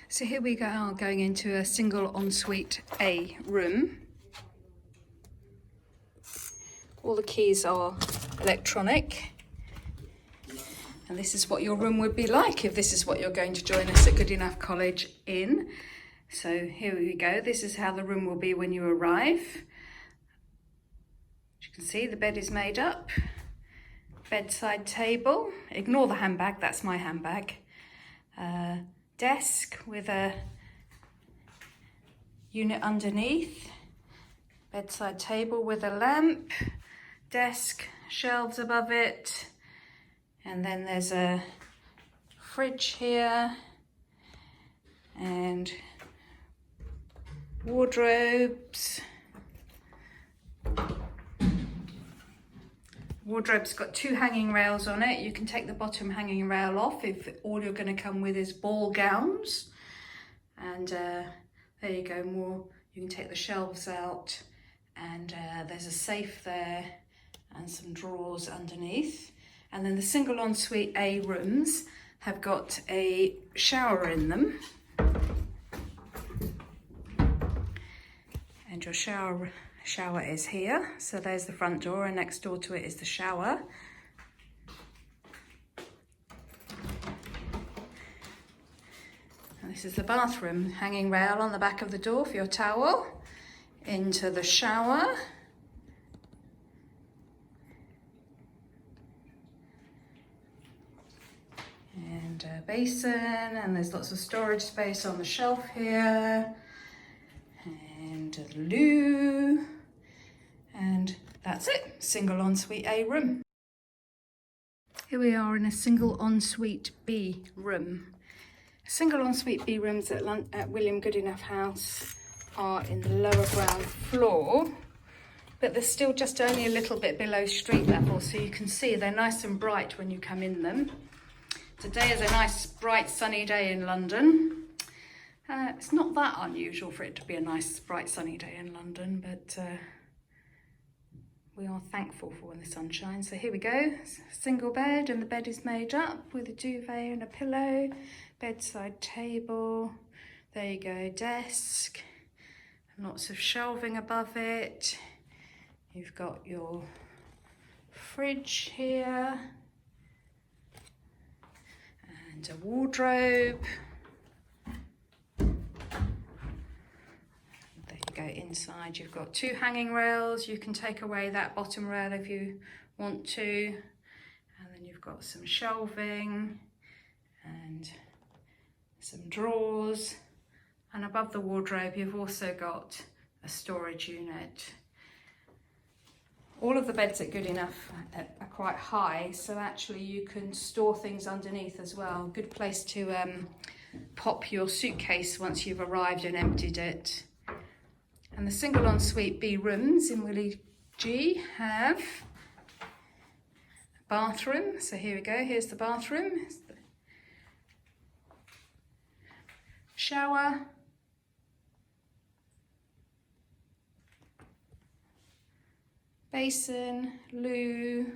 So here we are going into a single ensuite A room. All the keys are electronic. And this is what your room would be like if this is what you're going to join us at Goodenough College in. So here we go. This is how the room will be when you arrive. As you can see, the bed is made up. Bedside table. Ignore the handbag, that's my handbag. Desk with a unit underneath. Bedside table with a lamp. Desk, shelves above it. And then there's a fridge here. And wardrobes. Wardrobe's got 2 hanging rails on it. You can take the bottom hanging rail off if all you're going to come with is ball gowns. And there you go, you can take the shelves out, and there's a safe there and some drawers underneath. And then the single ensuite A rooms have got a shower in them. And your shower is here. So there's the front door, and next door to it is the shower. And this is the bathroom, hanging rail on the back of the door for your towel. Into the shower. And a basin, and there's lots of storage space on the shelf here. And a loo. And that's it, single ensuite A room. Here we are in a single ensuite B room. Single ensuite B rooms at William Goodenough House are in the lower ground floor, but they're still just only a little bit below street level, so you can see they're nice and bright when you come in them. Today is a nice, bright, sunny day in London. It's not that unusual for it to be a nice, bright, sunny day in London, but we are thankful for when the sun shines. So here we go, single bed, and the bed is made up with a duvet and a pillow, bedside table, there you go, desk, and lots of shelving above it. You've got your fridge here, and a wardrobe. Go inside, you've got 2 hanging rails. You can take away that bottom rail if you want to, and then you've got some shelving and some drawers, and above the wardrobe you've also got a storage unit. All of the beds at Goodenough are quite high, so actually you can store things underneath as well. Good place to pop your suitcase once you've arrived and emptied it. And the single ensuite B rooms in Willie G have a bathroom. So here we go, here's the bathroom. Here's the shower. Basin, loo,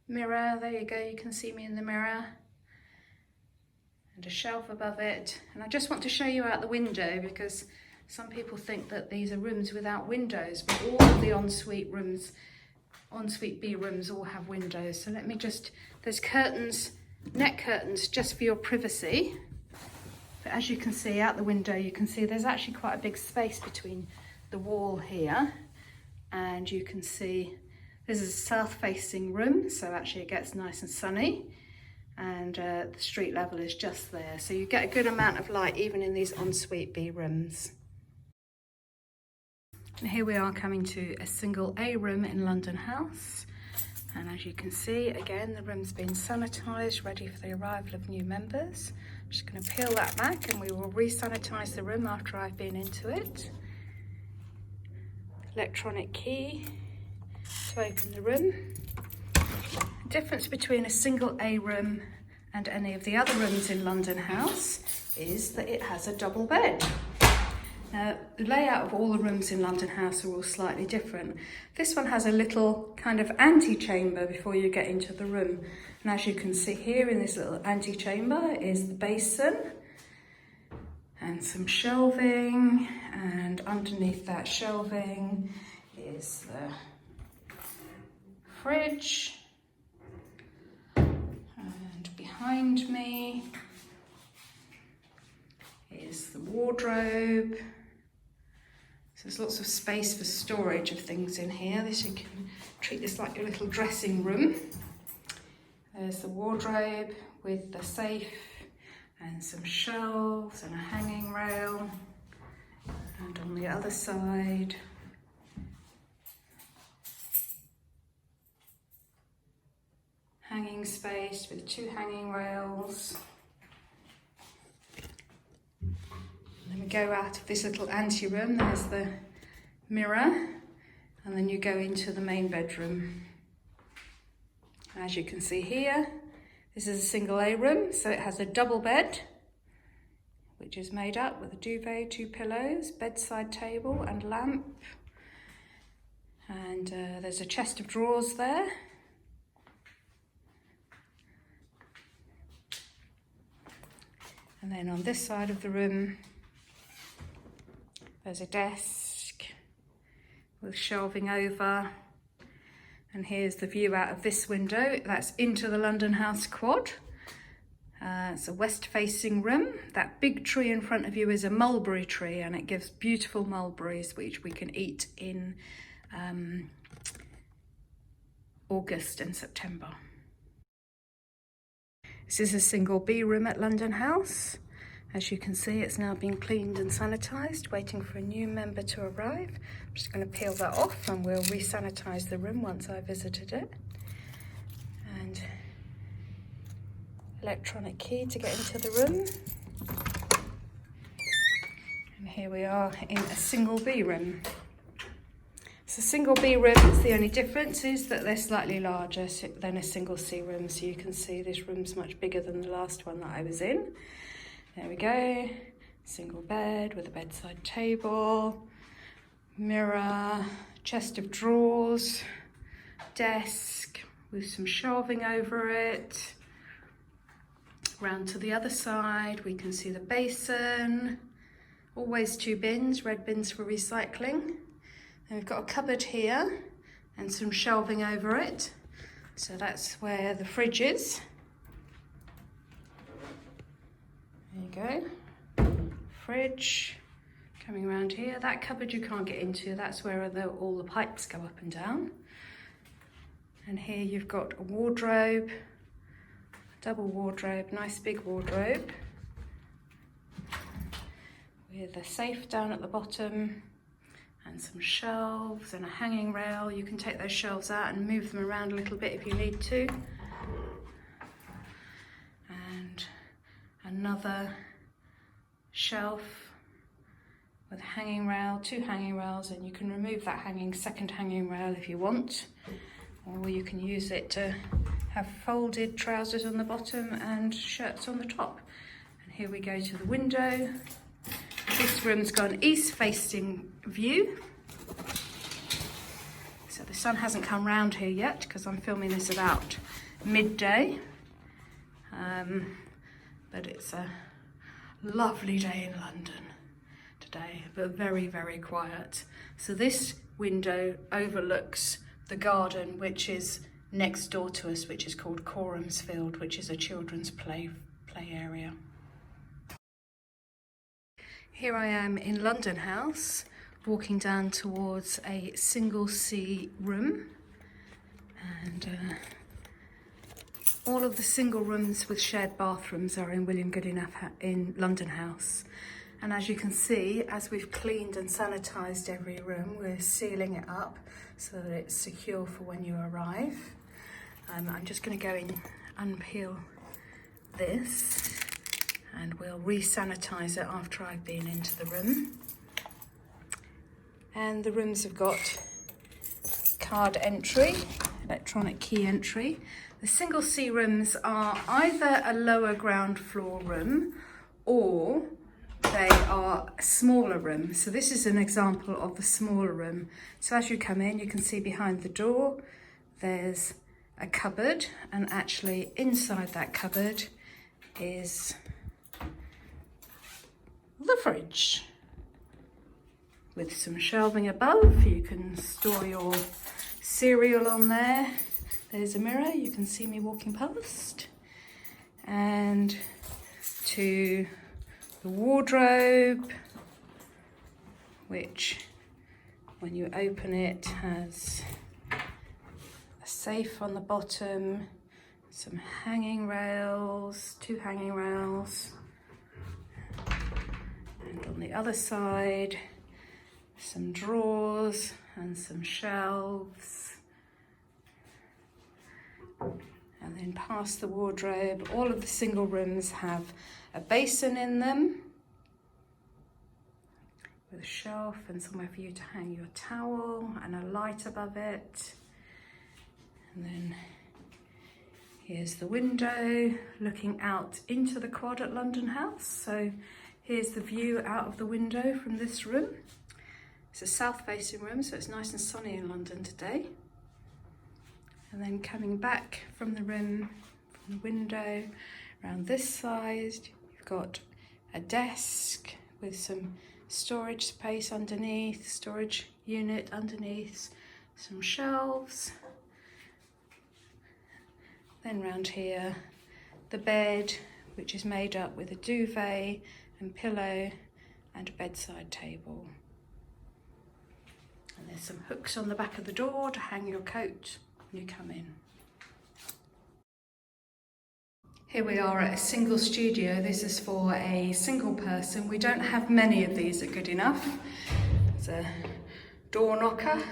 mirror, there you go, you can see me in the mirror. And a shelf above it. And I just want to show you out the window, because some people think that these are rooms without windows, but all of the ensuite B rooms all have windows. So let me just, there's curtains, net curtains just for your privacy. But as you can see out the window, you can see there's actually quite a big space between the wall here. And you can see this is a south-facing room, so actually it gets nice and sunny. And the street level is just there. So you get a good amount of light even in these ensuite B rooms. And here we are coming to a single A room in London House. And as you can see, again, the room's been sanitised, ready for the arrival of new members. I'm just going to peel that back and we will re-sanitise the room after I've been into it. Electronic key to open the room. The difference between a single A room and any of the other rooms in London House is that it has a double bed. Now, the layout of all the rooms in London House are all slightly different. This one has a little kind of antechamber before you get into the room. And as you can see here in this little antechamber is the basin. and some shelving, and underneath that shelving is the fridge, and behind me is the wardrobe. So there's lots of space for storage of things in here. You can treat this like your little dressing room. There's the wardrobe with the safe and some shelves and a hanging rail. And on the other side, hanging space with 2 hanging rails. Then we go out of this little ante-room, there's the mirror, and then you go into the main bedroom. As you can see here, this is a single A room, so it has a double bed, which is made up with a duvet, 2 pillows, bedside table and lamp. And there's a chest of drawers there. And then on this side of the room, there's a desk with shelving over. And here's the view out of this window. That's into the London House quad. It's a west-facing room. That big tree in front of you is a mulberry tree, and it gives beautiful mulberries, which we can eat in August and September. This is a single B room at London House. As you can see, it's now been cleaned and sanitised, waiting for a new member to arrive. I'm just going to peel that off and we'll re-sanitise the room once I've visited it. And electronic key to get into the room. And here we are in a single B room. So single B rooms, the only difference is that they're slightly larger than a single C room. So you can see this room's much bigger than the last one that I was in. There we go, single bed with a bedside table, mirror, chest of drawers, desk with some shelving over it. Round to the other side, we can see the basin, always 2 bins, red bins for recycling. And we've got a cupboard here and some shelving over it. So that's where the fridge is. There you go, fridge, coming around here. That cupboard you can't get into, that's where all the pipes go up and down. And here you've got a wardrobe, double wardrobe, nice big wardrobe, with a safe down at the bottom, and some shelves and a hanging rail. You can take those shelves out and move them around a little bit if you need to. And another shelf with a hanging rail, 2 hanging rails, and you can remove that second hanging rail if you want, or you can use it to have folded trousers on the bottom and shirts on the top. And here we go to the window. This room's got an east-facing view. So the sun hasn't come round here yet because I'm filming this about midday. But it's a lovely day in London today, but very, very quiet. So this window overlooks the garden, which is next door to us, which is called Coramsfield, which is a children's play area. Here I am in London House, walking down towards a single C room, and all of the single rooms with shared bathrooms are in William Goodenough in London House. And as you can see, as we've cleaned and sanitised every room, we're sealing it up so that it's secure for when you arrive. I'm just going to go in, unpeel this, and we'll re-sanitise it after I've been into the room. And the rooms have got card entry, electronic key entry. The single C rooms are either a lower ground floor room or they are a smaller room. So this is an example of the smaller room. So as you come in, you can see behind the door, there's a cupboard, and actually inside that cupboard is the fridge with some shelving above. You can store your cereal on there. There's a mirror, you can see me walking past. And to the wardrobe, which when you open it has a safe on the bottom, some hanging rails, 2 hanging rails, and on the other side some drawers and some shelves. And then past the wardrobe, all of the single rooms have a basin in them with a shelf and somewhere for you to hang your towel and a light above it. And then here's the window looking out into the quad at London House. So here's the view out of the window from this room. It's a south-facing room, so it's nice and sunny in London today. And then coming back from the room, from the window, around this side, you've got a desk with some storage space underneath, storage unit underneath, some shelves. Then round here, the bed, which is made up with a duvet and pillow and a bedside table. And there's some hooks on the back of the door to hang your coat when you come in. Here we are at a single studio. This is for a single person. We don't have many of these at Goodenough. There's a door knocker,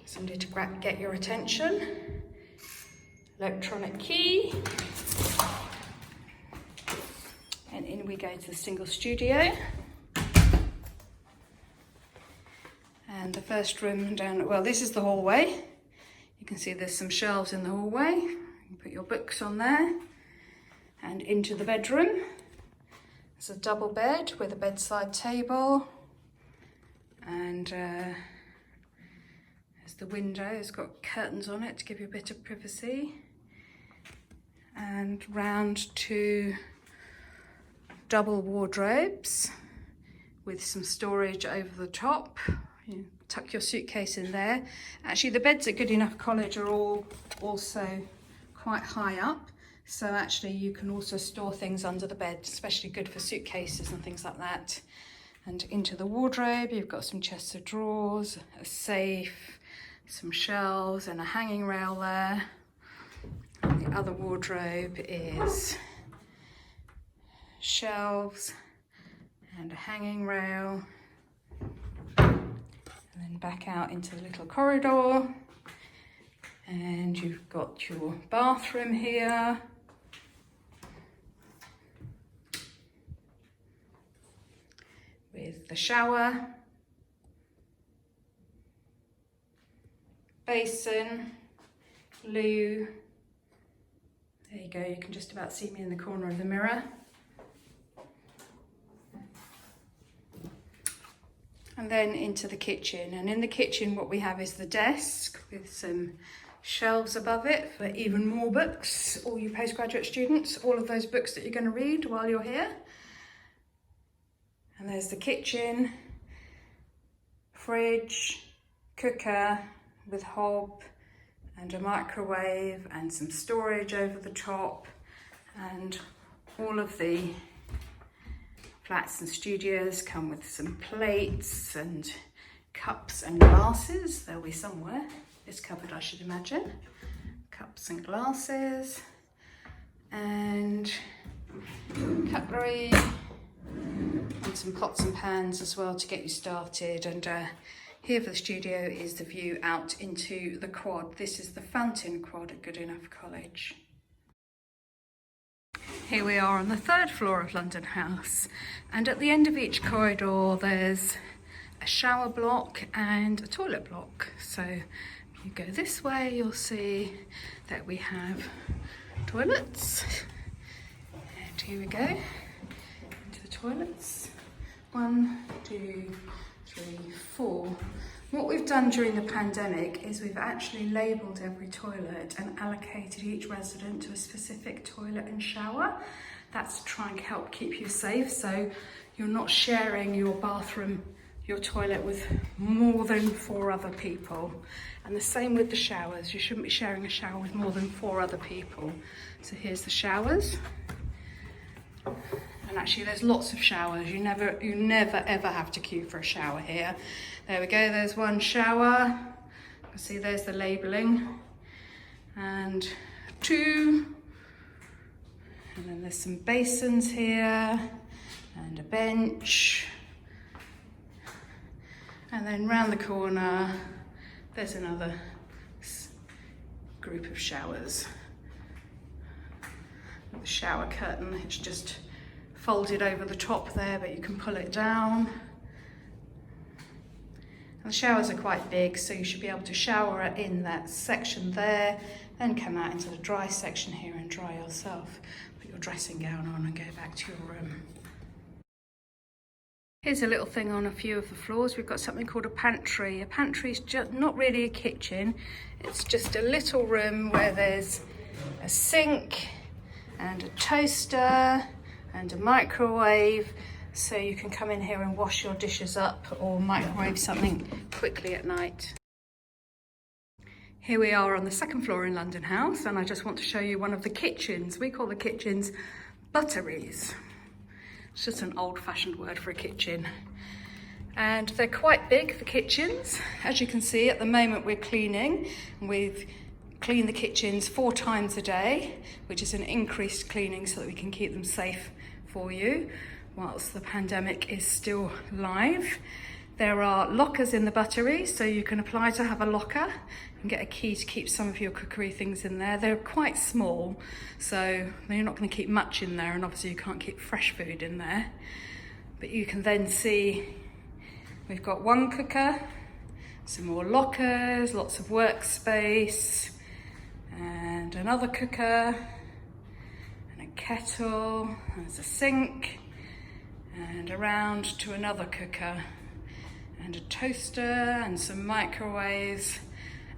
somebody to get your attention. Electronic key. And in we go to the single studio. And the first room down, well, this is the hallway. You can see there's some shelves in the hallway. You can put your books on there. And into the bedroom. There's a double bed with a bedside table. And there's the window. It's got curtains on it to give you a bit of privacy. And round to double wardrobes with some storage over the top. You tuck your suitcase in there. Actually, the beds at Goodenough College are all also quite high up, so actually you can also store things under the bed, especially good for suitcases and things like that. And into the wardrobe, you've got some chests of drawers, a safe, some shelves and a hanging rail there. And the other wardrobe is shelves and a hanging rail. And then back out into the little corridor, and you've got your bathroom here. With the shower, basin, loo. There you go, you can just about see me in the corner of the mirror. And then into the kitchen. And in the kitchen, what we have is the desk with some shelves above it for even more books. All you postgraduate students, all of those books that you're going to read while you're here. And there's the kitchen, fridge, cooker with hob and a microwave and some storage over the top. And all of the flats and studios come with some plates and cups and glasses. They'll be somewhere. This cupboard, I should imagine. Cups and glasses and cutlery and some pots and pans as well to get you started. And here for the studio is the view out into the quad. This is the fountain quad at Goodenough College. Here we are on the 3rd floor of London House, and at the end of each corridor there's a shower block and a toilet block. So if you go this way, you'll see that we have toilets. And here we go into the toilets. 1, 2, 3, 4. What we've done during the pandemic is we've actually labelled every toilet and allocated each resident to a specific toilet and shower. That's to try and help keep you safe. So you're not sharing your bathroom, your toilet with more than 4 other people. And the same with the showers. You shouldn't be sharing a shower with more than 4 other people. So here's the showers. And actually there's lots of showers. You never ever have to queue for a shower here. There we go, there's one shower. You can see there's the labelling. And 2. And then there's some basins here and a bench. And then round the corner, there's another group of showers. The shower curtain, it's just folded over the top there, but you can pull it down. And the showers are quite big, so you should be able to shower in that section there, then come out into the dry section here and dry yourself. Put your dressing gown on and go back to your room. Here's a little thing on a few of the floors. We've got something called a pantry. A pantry is just not really a kitchen. It's just a little room where there's a sink and a toaster and a microwave, so you can come in here and wash your dishes up or microwave something quickly at night. Here we are on the 2nd floor in London House, and I just want to show you one of the kitchens. We call the kitchens butteries. It's just an old-fashioned word for a kitchen. And they're quite big, the kitchens. As you can see, at the moment we're cleaning. We've cleaned the kitchens 4 times a day, which is an increased cleaning so that we can keep them safe for you whilst the pandemic is still live. There are lockers in the buttery, so you can apply to have a locker and get a key to keep some of your cookery things in there. They're quite small, so you're not going to keep much in there, and obviously you can't keep fresh food in there. But you can then see we've got 1 cooker, some more lockers, lots of workspace, and another cooker, and a kettle, there's a sink, and around to another cooker, and a toaster, and some microwaves.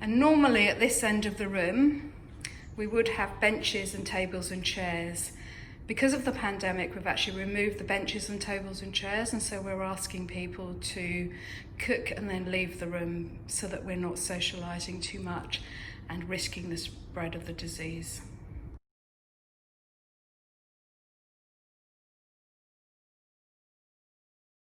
And normally at this end of the room, we would have benches and tables and chairs. Because of the pandemic, we've actually removed the benches and tables and chairs, and so we're asking people to cook and then leave the room so that we're not socialising too much and risking the spread of the disease.